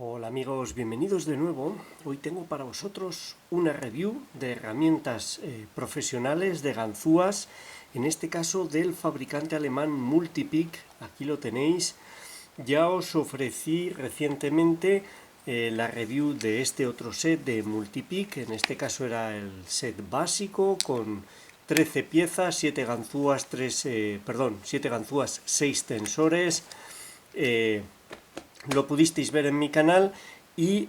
Hola amigos, bienvenidos de nuevo. Hoy tengo para vosotros una review de herramientas profesionales de ganzúas, en este caso del fabricante alemán Multipick. Aquí lo tenéis. Ya os ofrecí recientemente la review de este otro set de Multipick. En este caso era el set básico con 13 piezas, 7 ganzúas, 7 ganzúas, 6 tensores. Lo pudisteis ver en mi canal y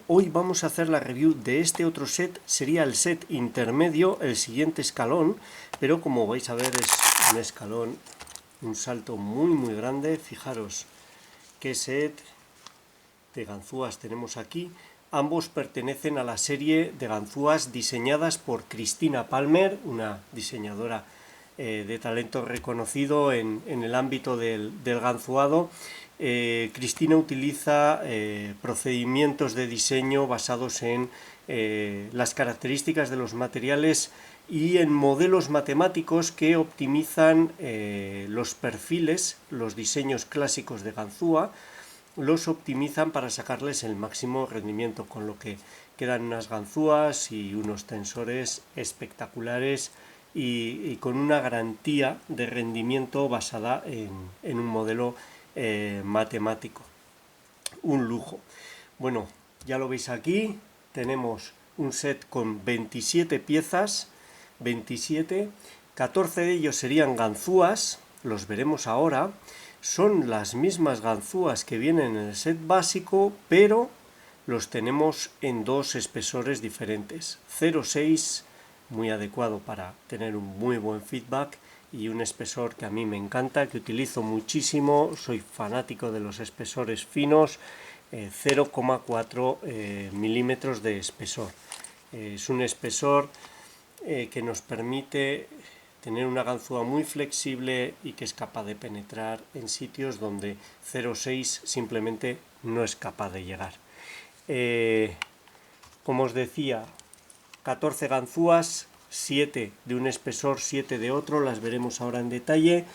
hoy vamos a hacer la review de este otro set. Sería el set intermedio, el siguiente escalón, pero como vais a ver es un escalón, un salto muy grande. Fijaros qué set de ganzúas tenemos aquí. Ambos pertenecen a la serie de ganzúas diseñadas por Cristina Palmer, una diseñadora de talento reconocido en el ámbito del ganzuado. Cristina utiliza procedimientos de diseño basados en las características de los materiales y en modelos matemáticos que optimizan los perfiles, los diseños clásicos de ganzúa, los optimizan para sacarles el máximo rendimiento, con lo que quedan unas ganzúas y unos tensores espectaculares y con una garantía de rendimiento basada en un modelo matemático. Un lujo. Bueno, ya lo veis aquí, tenemos un set con 27 piezas, 27, 14 de ellos serían ganzúas, los veremos ahora. Son las mismas ganzúas que vienen en el set básico, pero los tenemos en dos espesores diferentes. 0,6, muy adecuado para tener un muy buen feedback, y un espesor que a mí me encanta, que utilizo muchísimo, soy fanático de los espesores finos, 0,4 milímetros de espesor. Es un espesor que nos permite tener una ganzúa muy flexible y que es capaz de penetrar en sitios donde 0,6 simplemente no es capaz de llegar. Como os decía, 14 ganzúas, 7 de un espesor, 7 de otro, las veremos ahora en detalle.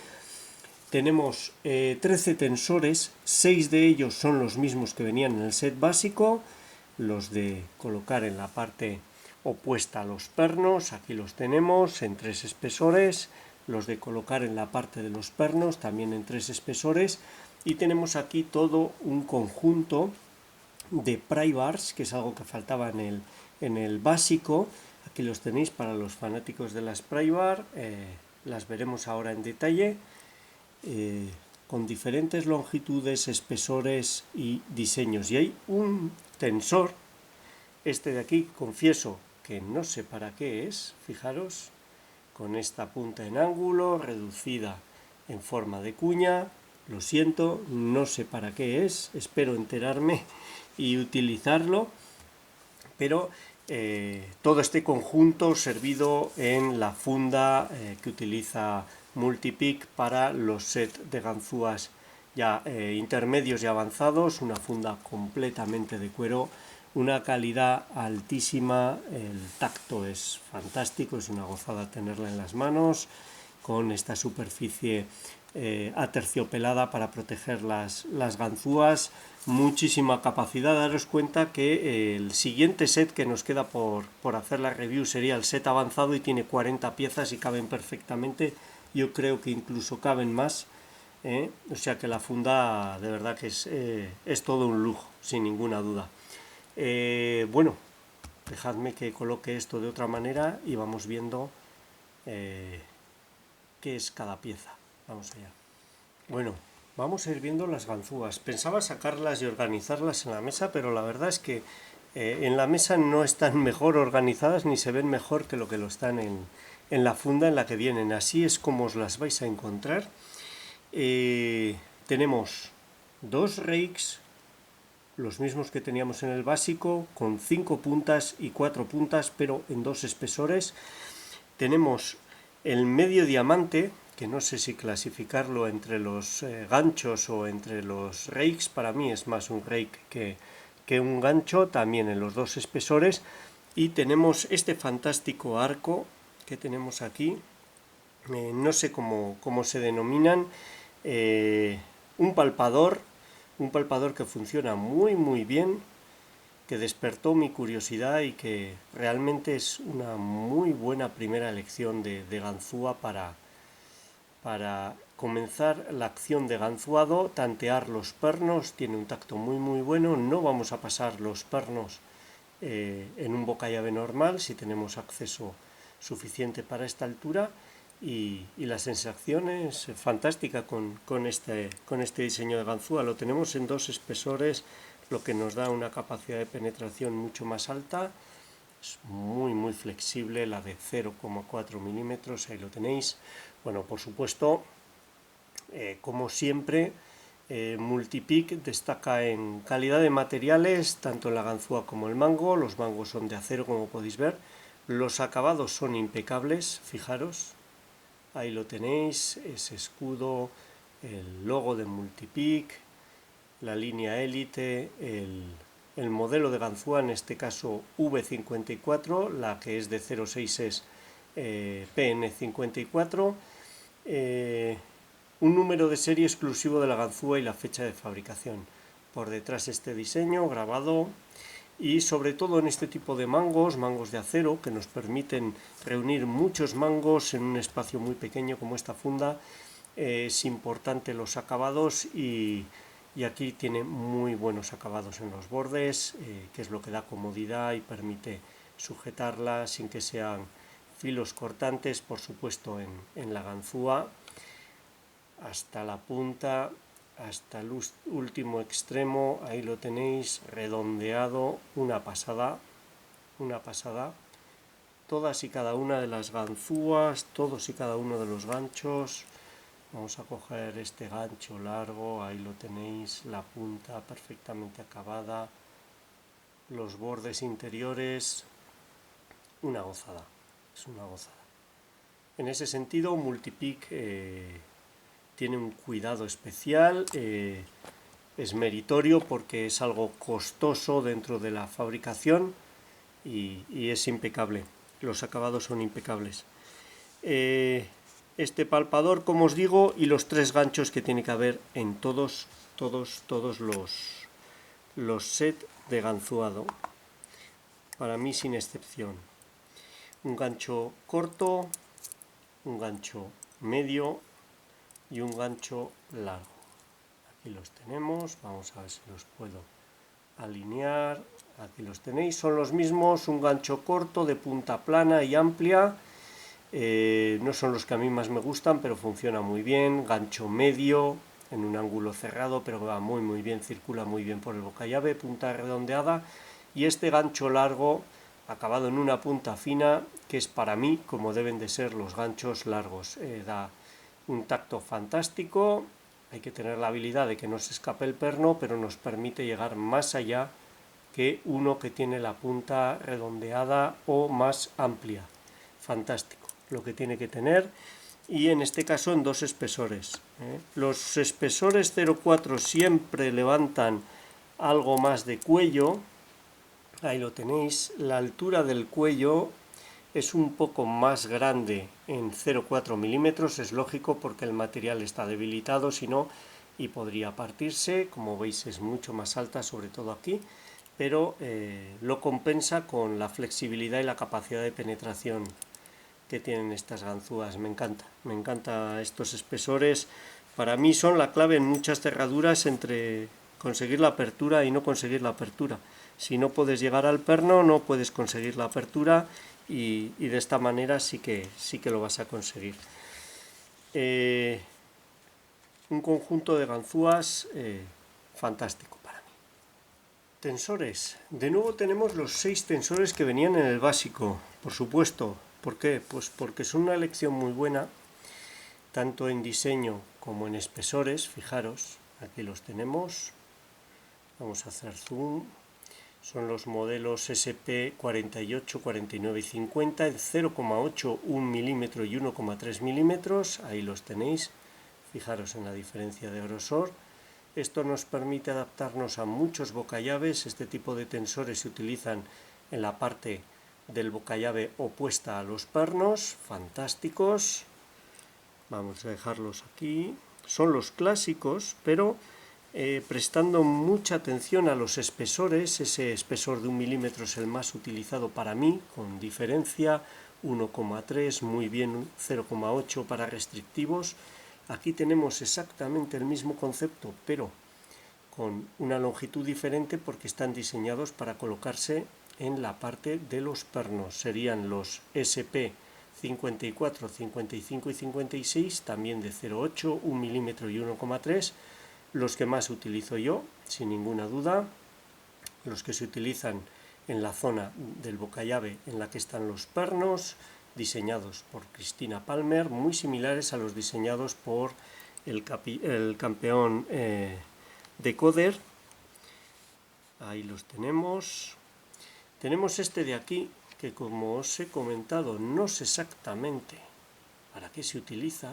Tenemos 13 tensores, 6 de ellos son los mismos que venían en el set básico, los de colocar en la parte opuesta a los pernos, aquí los tenemos en 3 espesores, los de colocar en la parte de los pernos también en 3 espesores, y tenemos aquí todo un conjunto de pry bars, que es algo que faltaba en el básico. Aquí los tenéis para los fanáticos de las pry bar, las veremos ahora en detalle, con diferentes longitudes, espesores y diseños. Y hay un tensor, este de aquí, confieso que no sé para qué es, fijaros, con esta punta en ángulo, reducida en forma de cuña. Lo siento, no sé para qué es, espero enterarme y utilizarlo, pero todo este conjunto servido en la funda que utiliza Multipick para los sets de ganzúas ya intermedios y avanzados, una funda completamente de cuero, una calidad altísima, el tacto es fantástico, es una gozada tenerla en las manos, con esta superficie aterciopelada para proteger las ganzúas, muchísima capacidad. Daros cuenta que el siguiente set que nos queda por hacer la review sería el set avanzado y tiene 40 piezas y caben perfectamente, yo creo que incluso caben más, o sea que la funda de verdad que es todo un lujo, sin ninguna duda. Bueno, dejadme que coloque esto de otra manera y vamos viendo qué es cada pieza. Vamos allá. Bueno, vamos a ir viendo las ganzúas. Pensaba sacarlas y organizarlas en la mesa, pero la verdad es que en la mesa no están mejor organizadas ni se ven mejor que lo están en la funda en la que vienen. Así es como os las vais a encontrar. Tenemos dos rakes, los mismos que teníamos en el básico, con 5 puntas y 4 puntas, pero en dos espesores. Tenemos el medio diamante, que no sé si clasificarlo entre los ganchos o entre los rakes. Para mí es más un rake que un gancho, también en los dos espesores. Y tenemos este fantástico arco que tenemos aquí, no sé cómo se denominan, un palpador un palpador que funciona muy bien, que despertó mi curiosidad y que realmente es una muy buena primera elección de ganzúa para comenzar la acción de ganzuado. Tantear los pernos, tiene un tacto muy bueno. No vamos a pasar los pernos en un bocallave normal si tenemos acceso suficiente para esta altura, y la sensación es fantástica con este diseño de ganzúa. Lo tenemos en 2 espesores, lo que nos da una capacidad de penetración mucho más alta. Es muy flexible, la de 0,4 milímetros, ahí lo tenéis. Bueno, por supuesto, como siempre, Multipick destaca en calidad de materiales, tanto en la ganzúa como el mango. Los mangos son de acero, como podéis ver. Los acabados son impecables, fijaros. Ahí lo tenéis, ese escudo, el logo de Multipick, la línea Elite, el modelo de ganzúa, en este caso V54, la que es de 0,6 es PN54. Un número de serie exclusivo de la ganzúa y la fecha de fabricación. Por detrás este diseño grabado, y sobre todo en este tipo de mangos de acero, que nos permiten reunir muchos mangos en un espacio muy pequeño como esta funda. Es importante los acabados, y aquí tiene muy buenos acabados en los bordes, que es lo que da comodidad y permite sujetarla sin que sean filos cortantes. Por supuesto en la ganzúa, hasta la punta, hasta el último extremo, ahí lo tenéis redondeado, una pasada. Todas y cada una de las ganzúas, todos y cada uno de los ganchos. Vamos a coger este gancho largo, ahí lo tenéis, la punta perfectamente acabada, los bordes interiores, una gozada, es una gozada. En ese sentido, Multipick tiene un cuidado especial, es meritorio porque es algo costoso dentro de la fabricación, y es impecable, los acabados son impecables. Este palpador, como os digo, y los 3 ganchos que tiene que haber en todos los sets de ganzuado, para mí sin excepción. Un gancho corto, un gancho medio y un gancho largo. Aquí los tenemos, vamos a ver si los puedo alinear. Aquí los tenéis, son los mismos, un gancho corto de punta plana y amplia. No son los que a mí más me gustan, pero funciona muy bien. Gancho medio en un ángulo cerrado, pero va muy bien, circula muy bien por el bocallave, punta redondeada. Y este gancho largo, acabado en una punta fina, que es para mí como deben de ser los ganchos largos. Da un tacto fantástico. Hay que tener la habilidad de que no se escape el perno, pero nos permite llegar más allá que uno que tiene la punta redondeada o más amplia. Fantástico lo que tiene que tener, y en este caso en 2 espesores. Los espesores 0,4 siempre levantan algo más de cuello. Ahí lo tenéis, la altura del cuello es un poco más grande en 0,4 milímetros, es lógico porque el material está debilitado, si no, y podría partirse. Como veis es mucho más alta, sobre todo aquí, pero lo compensa con la flexibilidad y la capacidad de penetración que tienen estas ganzúas. Me encanta estos espesores. Para mí son la clave en muchas cerraduras entre conseguir la apertura y no conseguir la apertura. Si no puedes llegar al perno, no puedes conseguir la apertura, y de esta manera sí que lo vas a conseguir. Un conjunto de ganzúas fantástico para mí. Tensores. De nuevo tenemos los 6 tensores que venían en el básico, por supuesto. ¿Por qué? Pues porque son una elección muy buena, tanto en diseño como en espesores. Fijaros, aquí los tenemos. Vamos a hacer zoom. Son los modelos SP 48, 49 y 50 en 0,8, 1 milímetro y 1,3 milímetros. Ahí los tenéis. Fijaros en la diferencia de grosor. Esto nos permite adaptarnos a muchos bocallaves. Este tipo de tensores se utilizan en la parte del bocallave opuesta a los pernos. Fantásticos. Vamos a dejarlos aquí. Son los clásicos, pero prestando mucha atención a los espesores. Ese espesor de 1 milímetro es el más utilizado para mí, con diferencia, 1,3, muy bien 0,8 para restrictivos. Aquí tenemos exactamente el mismo concepto, pero con una longitud diferente porque están diseñados para colocarse en la parte de los pernos. Serían los SP 54, 55 y 56, también de 0,8, 1 milímetro y 1,3. Los que más utilizo yo, sin ninguna duda, los que se utilizan en la zona del bocallave en la que están los pernos, diseñados por Cristina Palmer, muy similares a los diseñados por el campeón Decoder. Ahí los tenemos. Tenemos este de aquí, que como os he comentado, no sé exactamente para qué se utiliza.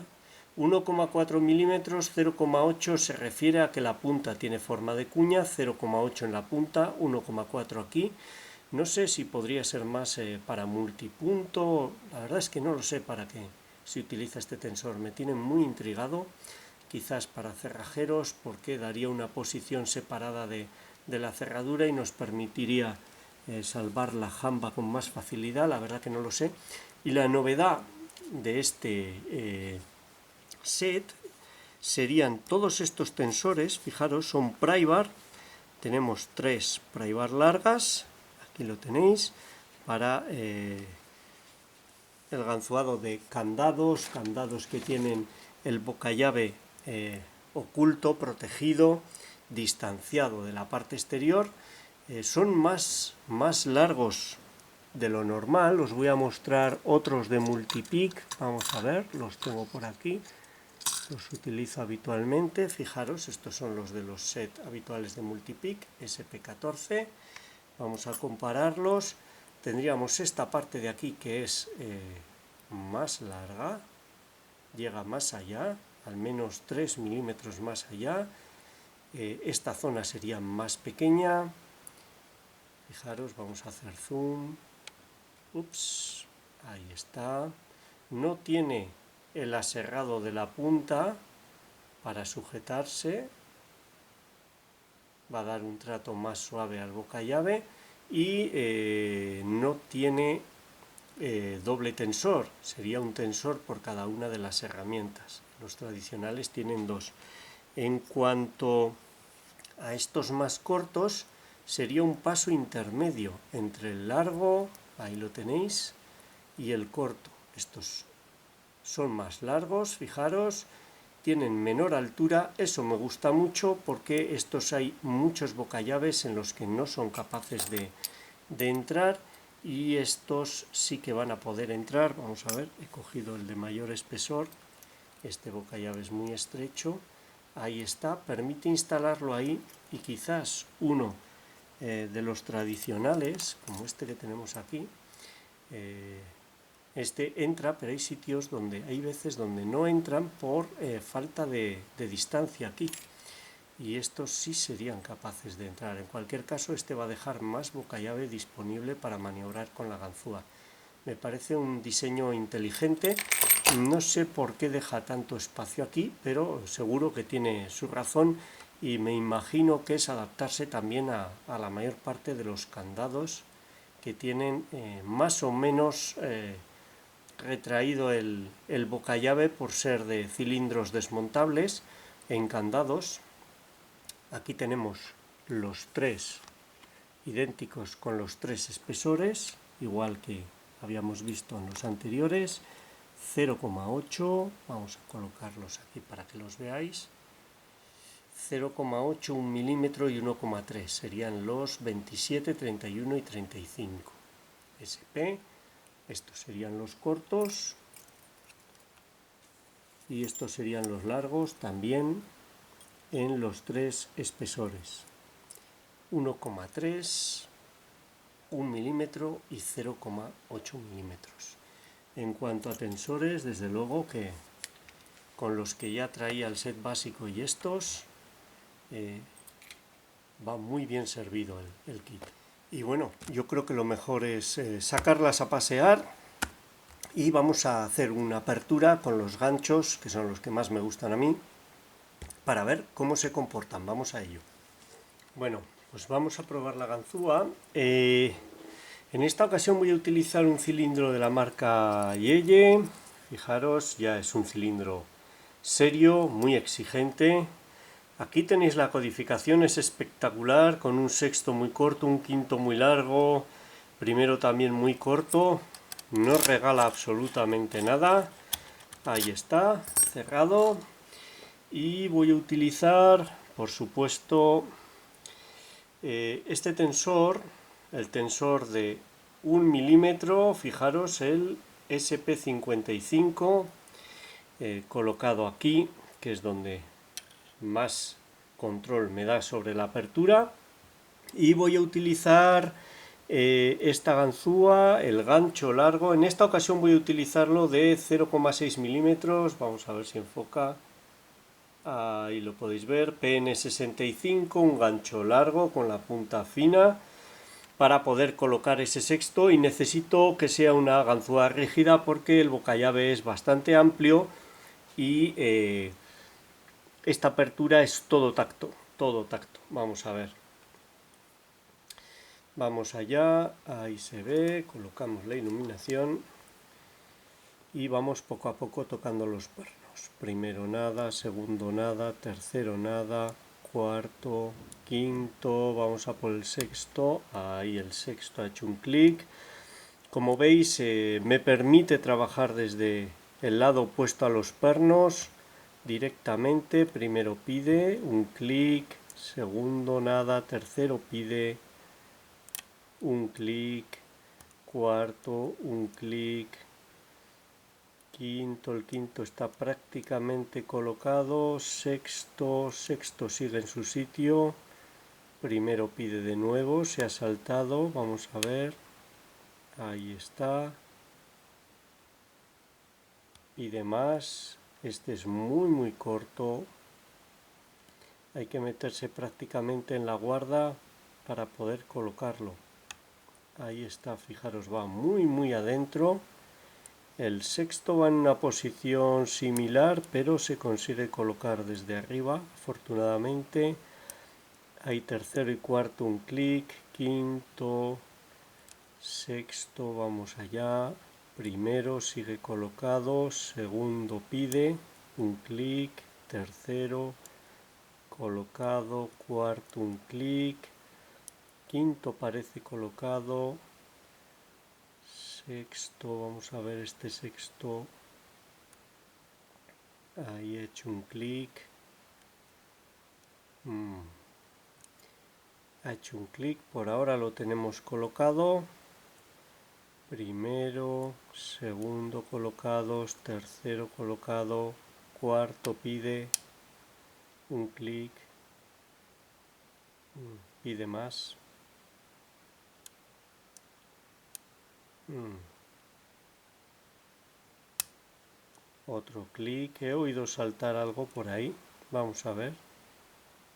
1,4 milímetros, 0,8 se refiere a que la punta tiene forma de cuña, 0,8 en la punta, 1,4 aquí. No sé si podría ser más para multipunto, la verdad es que no lo sé para qué se utiliza este tensor, me tiene muy intrigado, quizás para cerrajeros, porque daría una posición separada de la cerradura y nos permitiría salvar la jamba con más facilidad, la verdad que no lo sé. Y la novedad de este set serían todos estos tensores, fijaros, son pry-bar, tenemos 3 pry-bar largas, aquí lo tenéis, para el ganzuado de candados que tienen el bocallave oculto, protegido, distanciado de la parte exterior. Son más largos de lo normal. Os voy a mostrar otros de Multipic, vamos a ver, los tengo por aquí. Los utilizo habitualmente, fijaros, estos son los de los set habituales de Multipic, SP14. Vamos a compararlos. Tendríamos esta parte de aquí que es más larga, llega más allá, al menos 3 milímetros más allá. Esta zona sería más pequeña. Fijaros, vamos a hacer zoom. Ups, ahí está. No tiene el aserrado de la punta para sujetarse, va a dar un trato más suave al bocallave y no tiene doble tensor, sería un tensor por cada una de las herramientas. Los tradicionales tienen 2. En cuanto a estos más cortos, sería un paso intermedio entre el largo, ahí lo tenéis, y el corto. Estos son más largos, fijaros, tienen menor altura, eso me gusta mucho porque estos hay muchos bocallaves en los que no son capaces de entrar y estos sí que van a poder entrar. Vamos a ver, he cogido el de mayor espesor, este bocallave es muy estrecho, ahí está, permite instalarlo ahí y quizás uno de los tradicionales, como este que tenemos aquí, este entra, pero hay sitios donde hay veces donde no entran por falta de distancia aquí. Y estos sí serían capaces de entrar. En cualquier caso, este va a dejar más bocallave disponible para maniobrar con la ganzúa. Me parece un diseño inteligente. No sé por qué deja tanto espacio aquí, pero seguro que tiene su razón y me imagino que es adaptarse también a la mayor parte de los candados que tienen más o menos retraído el bocallave por ser de cilindros desmontables en candados. Aquí tenemos los 3 idénticos con los 3 espesores, igual que habíamos visto en los anteriores. 0,8, vamos a colocarlos aquí para que los veáis. 0,8, 1 milímetro y 1,3 serían los 27, 31 y 35 SP. Estos serían los cortos y estos serían los largos también en los 3 espesores. 1,3, 1 milímetro y 0,8 milímetros. En cuanto a tensores, desde luego que con los que ya traía el set básico y estos va muy bien servido el kit. Y bueno, yo creo que lo mejor es sacarlas a pasear y vamos a hacer una apertura con los ganchos, que son los que más me gustan a mí. para ver cómo se comportan. Vamos a ello. Bueno, pues vamos a probar la ganzúa. En esta ocasión voy a utilizar un cilindro de la marca Yeye. Fijaros, ya es un cilindro serio, muy exigente. Aquí tenéis la codificación, es espectacular, con un sexto muy corto, un quinto muy largo, primero también muy corto, no regala absolutamente nada. Ahí está, cerrado. Y voy a utilizar, por supuesto, este tensor, el tensor de 1 milímetro, fijaros, el SP55, colocado aquí, que es donde más control me da sobre la apertura. Y voy a utilizar esta ganzúa, el gancho largo. En esta ocasión voy a utilizarlo de 0,6 milímetros. Vamos a ver si enfoca. Ahí lo podéis ver, PN65, un gancho largo con la punta fina para poder colocar ese sexto, y necesito que sea una ganzúa rígida porque el bocallave es bastante amplio y esta apertura es todo tacto, todo tacto. Vamos a ver. Vamos allá, ahí se ve, colocamos la iluminación y vamos poco a poco tocando los pernos. Primero nada, segundo nada, tercero nada, cuarto, quinto, vamos a por el sexto. Ahí el sexto ha hecho un clic. Como veis, me permite trabajar desde el lado opuesto a los pernos directamente. Primero pide un clic, segundo nada, tercero pide un clic, cuarto un clic, quinto, el quinto está prácticamente colocado, sexto sigue en su sitio, primero pide de nuevo, se ha saltado, vamos a ver, ahí está, pide más, este es muy corto, hay que meterse prácticamente en la guarda para poder colocarlo. Ahí está, fijaros, va muy adentro. El sexto va en una posición similar, pero se consigue colocar desde arriba, afortunadamente. Hay tercero y cuarto un clic, quinto, sexto, vamos allá. Primero sigue colocado, segundo pide un clic, tercero colocado, cuarto un clic, quinto parece colocado, sexto, vamos a ver este sexto, ahí he hecho un clic, ha hecho un clic, por ahora lo tenemos colocado, primero, segundo colocados, tercero colocado, cuarto pide un clic, pide más. Otro clic, he oído saltar algo por ahí, vamos a ver.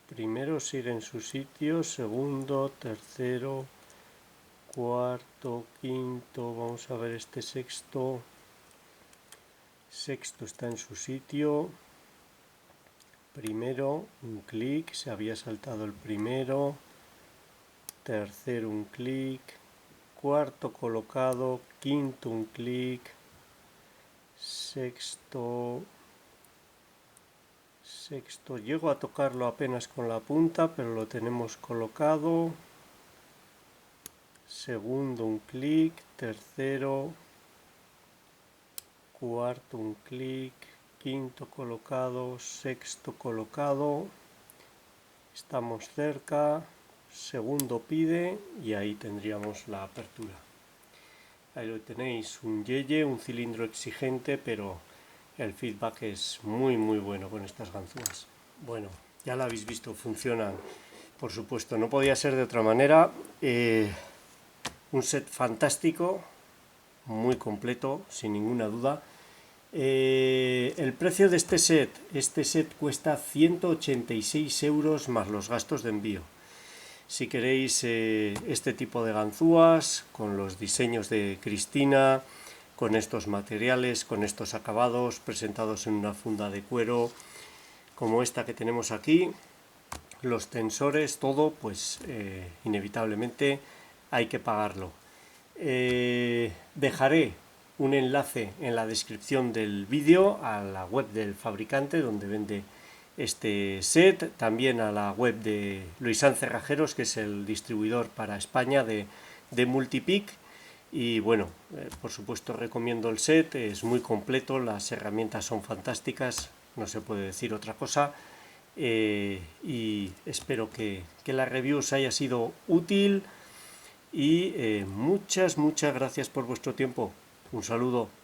Primero sigue en su sitio, segundo, tercero, cuarto, quinto, vamos a ver este sexto. Sexto está en su sitio. Primero, un clic, se había saltado el primero. Tercero, un clic. Cuarto colocado, quinto, un clic. Sexto, llego a tocarlo apenas con la punta, pero lo tenemos colocado. Segundo un clic, tercero, cuarto un clic, quinto colocado, sexto colocado. Estamos cerca, segundo pide y ahí tendríamos la apertura. Ahí lo tenéis, un Yeye, un cilindro exigente, pero el feedback es muy bueno con estas ganzúas. Bueno, ya lo habéis visto, funcionan. Por supuesto, no podía ser de otra manera. Un set fantástico, muy completo, sin ninguna duda. El precio de este set cuesta 186 euros más los gastos de envío. Si queréis este tipo de ganzúas, con los diseños de Cristina, con estos materiales, con estos acabados presentados en una funda de cuero, como esta que tenemos aquí, los tensores, todo, pues inevitablemente hay que pagarlo. Dejaré un enlace en la descripción del vídeo a la web del fabricante donde vende este set, también a la web de Luisán Cerrajeros, que es el distribuidor para España de Multipic. Y bueno, por supuesto recomiendo el set, es muy completo, las herramientas son fantásticas, no se puede decir otra cosa. Y espero que la review os haya sido útil y muchas gracias por vuestro tiempo. Un saludo.